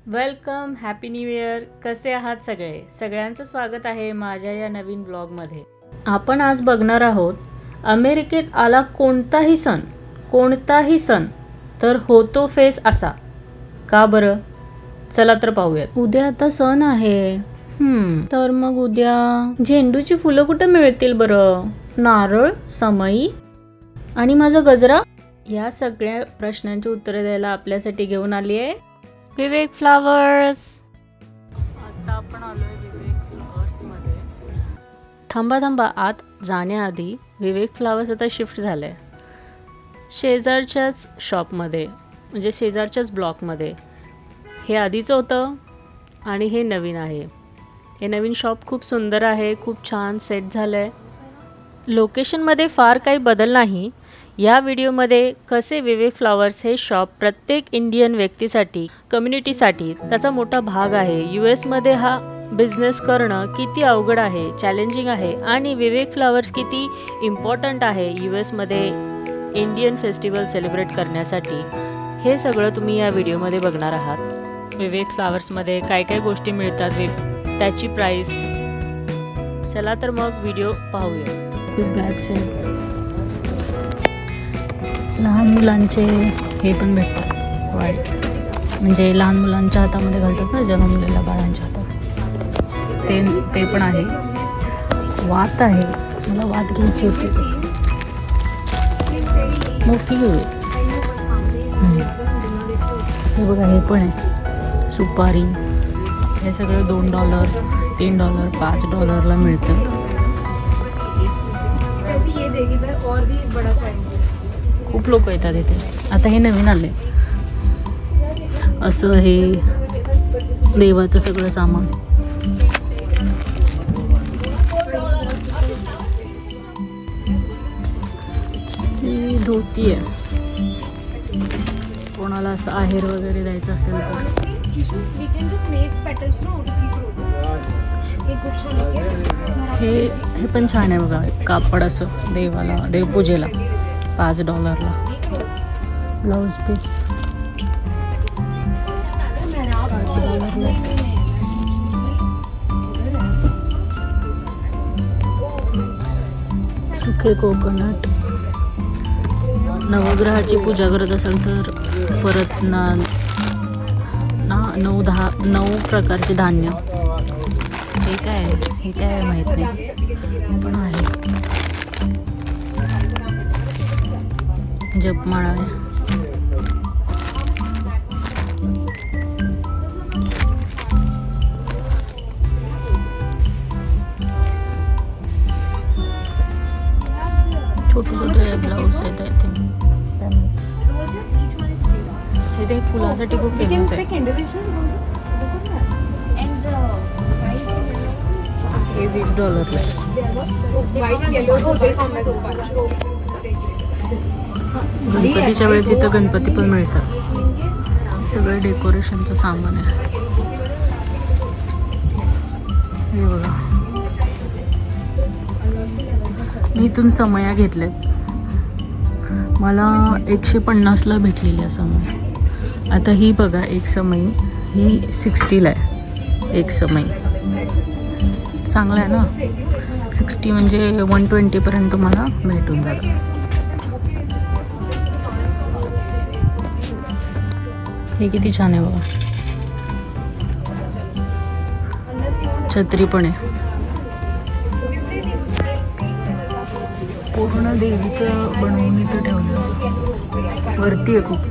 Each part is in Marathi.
Welcome, happy new year. कसे आहात सगळे? सगळ्यांचं स्वागत आहे माझ्या या नवीन ब्लॉगमध्ये. आपण आज बघणार आहोत अमेरिकेत आला कोणताही सण तर होतो फेस असा. का बरं? चला तर पाहूयात. उद्या आता सण आहे. तर मग उद्या झेंडूची फुलं कुठं मिळतील बरं? नारळ, समई आणि माझा गजरा? या सगळ्या प्रश्नांची उत्तरं द्यायला आपल्यासाठी घेऊन आली आहे विवेक फ्लावर्स. आता आपण आलोय विवेक फ्लावर्स मध्ये. थांबा आत जाण्याआधी विवेक फ्लावर्स आता शिफ्ट झालंय शेजारच्याच शॉपमध्ये, म्हणजे शेजारच्याच ब्लॉकमध्ये. हे आधीचं होतं आणि हे नवीन आहे. हे नवीन शॉप खूप सुंदर आहे, खूप छान सेट झालंय. लोकेशनमध्ये फार काही बदल नाही. या व्हिडिओमध्ये कसे विवेक फ्लावर्स हे शॉप प्रत्येक इंडियन व्यक्तीसाठी, कम्युनिटीसाठी त्याचा मोठा भाग आहे. US मध्ये हा बिझनेस करणं किती अवघड आहे, चॅलेंजिंग आहे आणि विवेक फ्लावर्स किती इम्पॉर्टंट आहे US मध्ये इंडियन फेस्टिवल सेलिब्रेट करण्यासाठी, हे सगळं तुम्ही या व्हिडिओमध्ये बघणार आहात. विवेक फ्लावर्समध्ये काय काय गोष्टी मिळतात, त्याची प्राईस. चला तर मग व्हिडिओ पाहूया. खूप बॅग्स आहेत, लहान मुलांचे हे पण भेटतात वाईट, म्हणजे लहान मुलांच्या हातामध्ये घालतात ना, जन्मलेल्या बाळांच्या हातात. ते पण आहे. वात आहे, मला वात घ्यायची होती तशी मोठी घेऊया. हे बघा, हे पण आहे सुपारी. हे सगळं $2, $3, $5 मिळतं. खूप लोक येतात इथे. आता हे नवीन आले असं, हे देवाचं सगळं सामान. ही धोती आहे, कोणाला असं आहेर वगैरे द्यायचं असेल तर. हे पण छान आहे बघा, कापड असं देवाला, देवपूजेला $5 ब्लाउज पीस. सुखे कोकोनट. नवग्रहाची पूजा करत असाल तर परत 9 प्रकारचे धान्य. हे काय माहीत नाही पण आहे. जपमाळा आहे. छोटे ब्लाऊज आहेत. आय थिंक इथे फुलांसाठी खूप फेमस आहे. हे $20 आहे. गणपतीच्या वेळेस इथं गणपती पण मिळतात. सगळं डेकोरेशनचं सामान आहे. हे बघा, मी इथून समया घेतल्यात. मला 150ला भेटलेली समया. आता ही बघा, एक समई ही 60ला आहे. एक समई चांगला आहे ना. 60 म्हणजे 120 पर्यंत तुम्हाला भेटून जातं. हे किती छान आहे बघा. छत्री पण आहे. पूर्ण देवीचं बनवून इथं ठेवलं, वरती आहे खूप.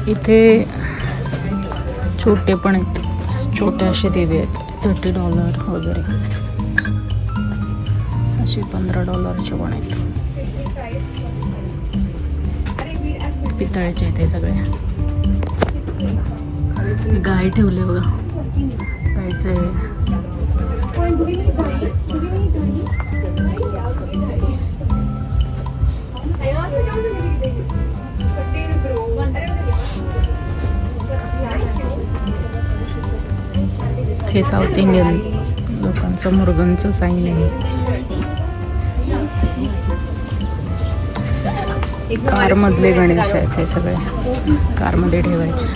इथे छोटे पण आहेत, छोटे असे देवी आहेत. $30 वगैरे, असे $15चे पण आहेत. पितळेचे आहेत हे सगळे. गाय ठेवले बघा, गायचं आहे. हे साऊथ इंडियन लोकांचं मुर्गनचं साईन आहे. कारमधले गणेश आहेत हे सगळे, कारमध्ये ठेवायचे.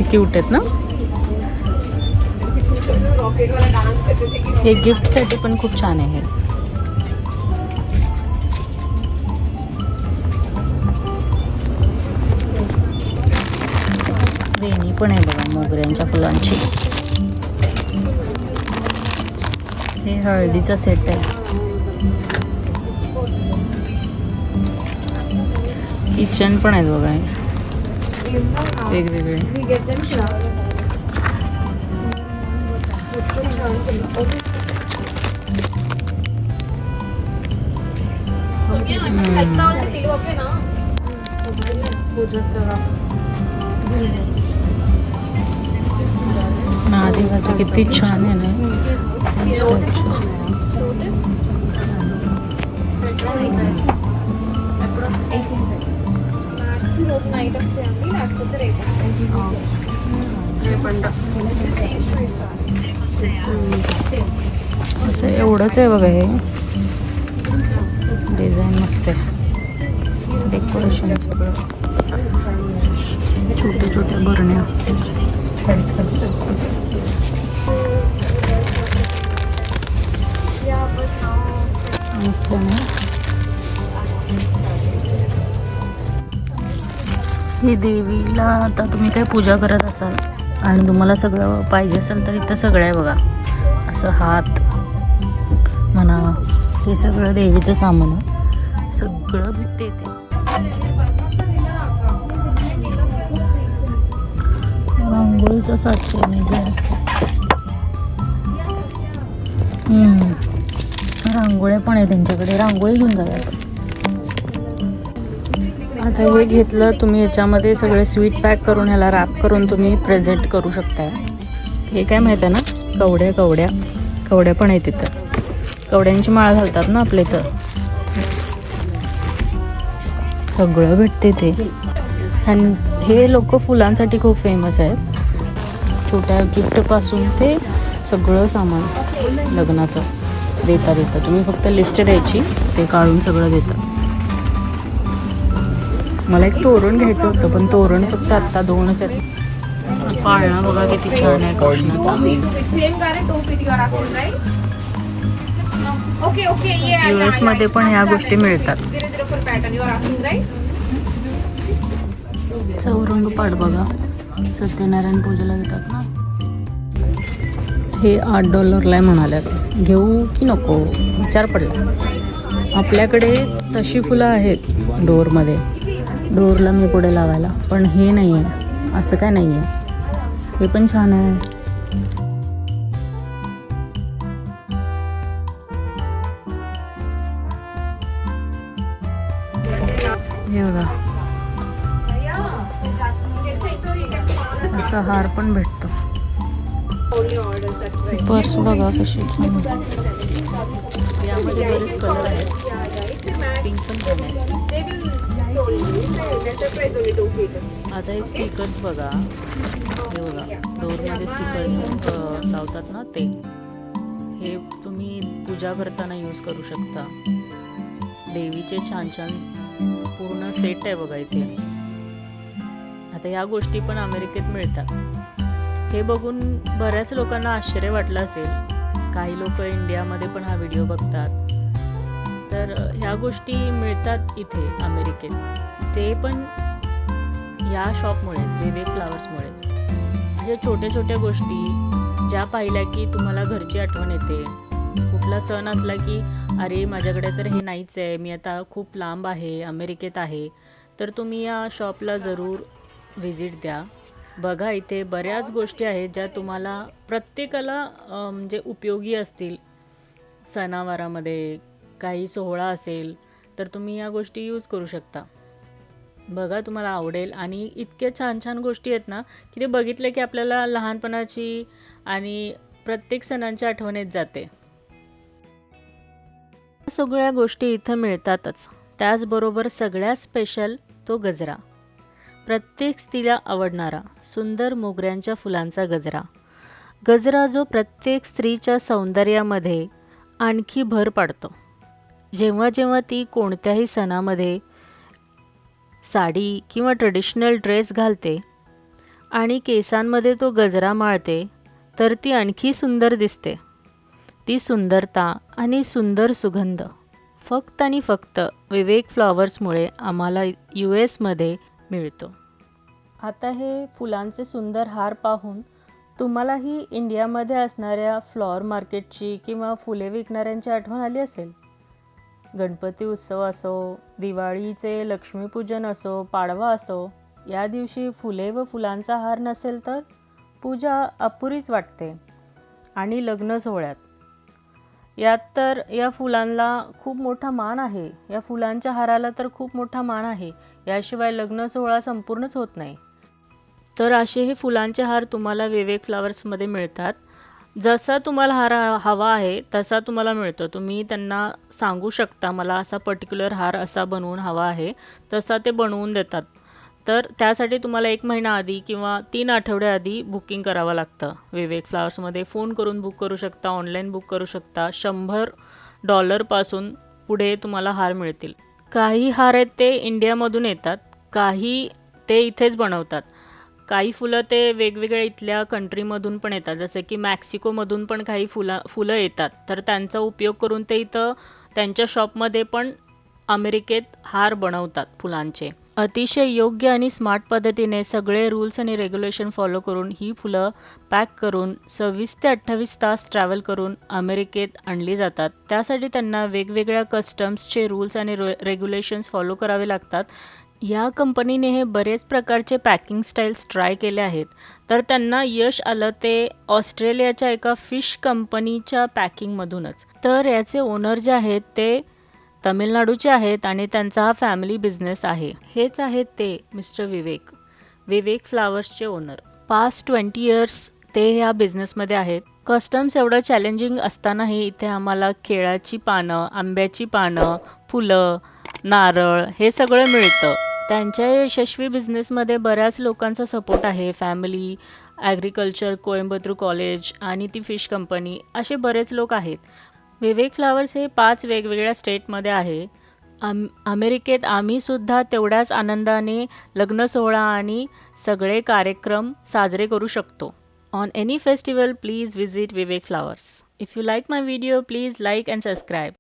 किती क्यूट आहेत ना. हे गिफ्टसाठी पण खूप छान आहे. वेणी पण आहे बघा मोगऱ्यांच्या फुलांची. हे हळदीचा सेट आहे. किचन पण आहेत बघा वेगवेगळे. महादेवाचं किती छान आहे ना. असं एवढंच आहे बघा. हे डिझाईन मस्त आहे. डेकोरेशन सगळं छोट्या छोट्या भरण्या. मस्त आहे ना. ही देवीला आता तुम्ही काय पूजा करत असाल आणि तुम्हाला सगळं पाहिजे असेल तर इथं सगळं आहे बघा. असं हात म्हणा, हे सगळं देवीचं सामान आहे. सगळं भेटते इथे. रांगोळीचं साच रांगोळ्या पण आहे त्यांच्याकडे. रांगोळी घेऊन जाऊया. आता हे घेतलं तुम्ही. याच्यामध्ये सगळे स्वीट पॅक करून ह्याला रॅप करून तुम्ही प्रेझेंट करू शकता. हे काय माहीत आहे ना, कवड्या पण आहेत तिथं. कवड्यांची माळ घालतात ना आपल्या इथं. सगळं भेटते ते. आणि हे लोक फुलांसाठी खूप फेमस आहेत. छोट्या गिफ्टपासून ते सगळं सामान लग्नाचं देता. तुम्ही फक्त लिस्ट द्यायची, ते काढून सगळं देतात. मला एक तोरण घ्यायचं होतं पण तोरण फक्त आत्ता 2च आहेत. पाळणा बघा किती छान आहे कृष्णाचा. US मध्ये पण ह्या गोष्टी मिळतात. चौरंग पाट बघा, सत्यनारायण पूजेला घेतात ना. हे $8 म्हणाल्यात. घेऊ की नको विचार पडला. आपल्याकडे तशी फुलं आहेत डोरमध्ये. डोरला मी पुढे लावायला, पण हे नाही आहे. असं काय नाही आहे. हे पण छान आहे. हे बघा, असा हार पण भेटतो. पर्स बघा कशी छान. यामध्ये बरेच कलर आहेत. पिंक पण छान आहे. आता हे स्टिकर्स बघा. हे बघा डोरमध्ये स्टिकर्स लावतात ना ते. हे तुम्ही पूजा करताना यूज करू शकता. देवीचे छान छान पूर्ण सेट आहे बघा इथे. आता ह्या गोष्टी पण अमेरिकेत मिळतात. हे बघून बऱ्याच लोकांना आश्चर्य वाटलं असेल. काही लोक इंडियामध्ये पण हा व्हिडिओ बघतात. तर ह्या गोष्टी मिळतात इथे अमेरिकेत. ते पण या शॉपमुळेच, विवेक फ्लावर्समुळेच. अशा छोट्या छोट्या गोष्टी ज्या पाहिल्या की तुम्हाला घरची आठवण येते. कुठला सण असला की अरे माझ्याकडे तर हे नाहीच आहे, मी आता खूप लांब आहे, अमेरिकेत आहे, तर तुम्ही या शॉपला जरूर व्हिजिट द्या. बघा इथे बऱ्याच गोष्टी आहेत ज्या तुम्हाला प्रत्येकाला म्हणजे उपयोगी असतील. सणावारामध्ये काही सोहळा असेल तर तुम्ही या गोष्टी यूज करू शकता. बघा तुम्हाला आवडेल. आणि इतक्या छान छान गोष्टी आहेत ना की ते बघितलं की आपल्याला लहानपणाची आणि प्रत्येक सणांची आठवण येत जाते. सगळ्या गोष्टी इथं मिळतातच. त्याचबरोबर सगळ्यात स्पेशल तो गजरा. प्रत्येक स्त्रीला आवडणारा सुंदर मोगऱ्यांच्या फुलांचा गजरा. गजरा जो प्रत्येक स्त्रीच्या सौंदर्यामध्ये आणखी भर पाडतो. जेव्हा जेव्हा ती कोणत्याही सणामध्ये साडी किंवा ट्रेडिशनल ड्रेस घालते आणि केसांमध्ये तो गजरा माळते तर ती आणखी सुंदर दिसते. ती सुंदरता आणि सुंदर सुगंध फक्त आणि फक्त विवेक फ्लॉवर्समुळे आम्हाला US मध्ये मिळतो. आता हे फुलांचे सुंदर हार पाहून तुम्हालाही इंडियामध्ये असणाऱ्या फ्लॉवर मार्केटची किंवा फुले विकणाऱ्यांची आठवण आली असेल. गणपती उत्सव असो, दिवाळीचे लक्ष्मीपूजन असो, पाडवा असो, या दिवशी फुले व फुलांचा हार नसेल तर पूजा अपुरीच वाटते. आणि लग्न सोहळ्यात यात तर या फुलांना खूप मोठा मान आहे. या फुलांच्या हाराला तर खूप मोठा मान आहे. याशिवाय लग्न सोहळा संपूर्णच होत नाही. तर असे हे फुलांचे हार तुम्हाला विवेक फ्लॉवर्समध्ये मिळतात. जसा तुम्हाला हार हवा आहे तसा तुम्हाला मिळतो. तुम्ही त्यांना सांगू शकता मला असा पर्टिक्युलर हार असा बनवून हवा आहे, तसा ते बनवून देतात. तर त्यासाठी तुम्हाला 1 महिना आधी किंवा 3 आठवडे आधी बुकिंग करावं लागतं. विवेक फ्लॉवर्समध्ये फोन करून बुक करू शकता, ऑनलाईन बुक करू शकता. $100 पुढे तुम्हाला हार मिळतील. काही हार आहेत ते इंडियामधून येतात, काही ते इथेच बनवतात. काही फुलं ते वेगवेगळ्या इथल्या कंट्रीमधून पण येतात, जसं की मॅक्सिकोमधून पण काही फुलं येतात. तर त्यांचा उपयोग करून ते इथं त्यांच्या शॉपमध्ये पण अमेरिकेत हार बनवतात फुलांचे. अतिशय योग्य आणि स्मार्ट पद्धतीने सगळे रूल्स आणि रेग्युलेशन फॉलो करून ही फुलं पॅक करून 26 ते 28 तास ट्रॅव्हल करून अमेरिकेत आणली जातात. त्यासाठी त्यांना वेगवेगळ्या कस्टम्सचे रूल्स आणि रेग्युलेशन्स फॉलो करावे लागतात. या कंपनीने हे बरेच प्रकारचे पॅकिंग स्टाईल्स ट्राय केले आहेत, तर त्यांना यश आलं ते ऑस्ट्रेलियाच्या एका फिश कंपनीच्या पॅकिंगमधूनच. तर याचे ओनर जे आहेत ते तमिळनाडूचे आहेत आणि त्यांचा हा फॅमिली बिझनेस आहे. हेच आहेत ते मिस्टर विवेक फ्लॉवर्सचे ओनर. पास्ट 20 इयर्स ते ह्या बिझनेसमध्ये आहेत. कस्टम्स एवढं चॅलेंजिंग असतानाही इथे आम्हाला केळाची पानं, आंब्याची पानं, फुलं, नारळ हे सगळं मिळतं. त्यांच्या यशस्वी बिझनेसमध्ये बऱ्याच लोकांचा सपोर्ट आहे. फॅमिली, ॲग्रिकल्चर, कोइंबतूर कॉलेज आणि ती फिश कंपनी असे बरेच लोक आहेत. विवेक फ्लॉवर्स हे 5 वेगवेगळ्या स्टेटमध्ये आहे. अमेरिकेत आम्हीसुद्धा तेवढ्याच आनंदाने लग्न सोहळा आणि सगळे कार्यक्रम साजरे करू शकतो. On any festival please visit Vivek flowers. If you like my video please like and subscribe.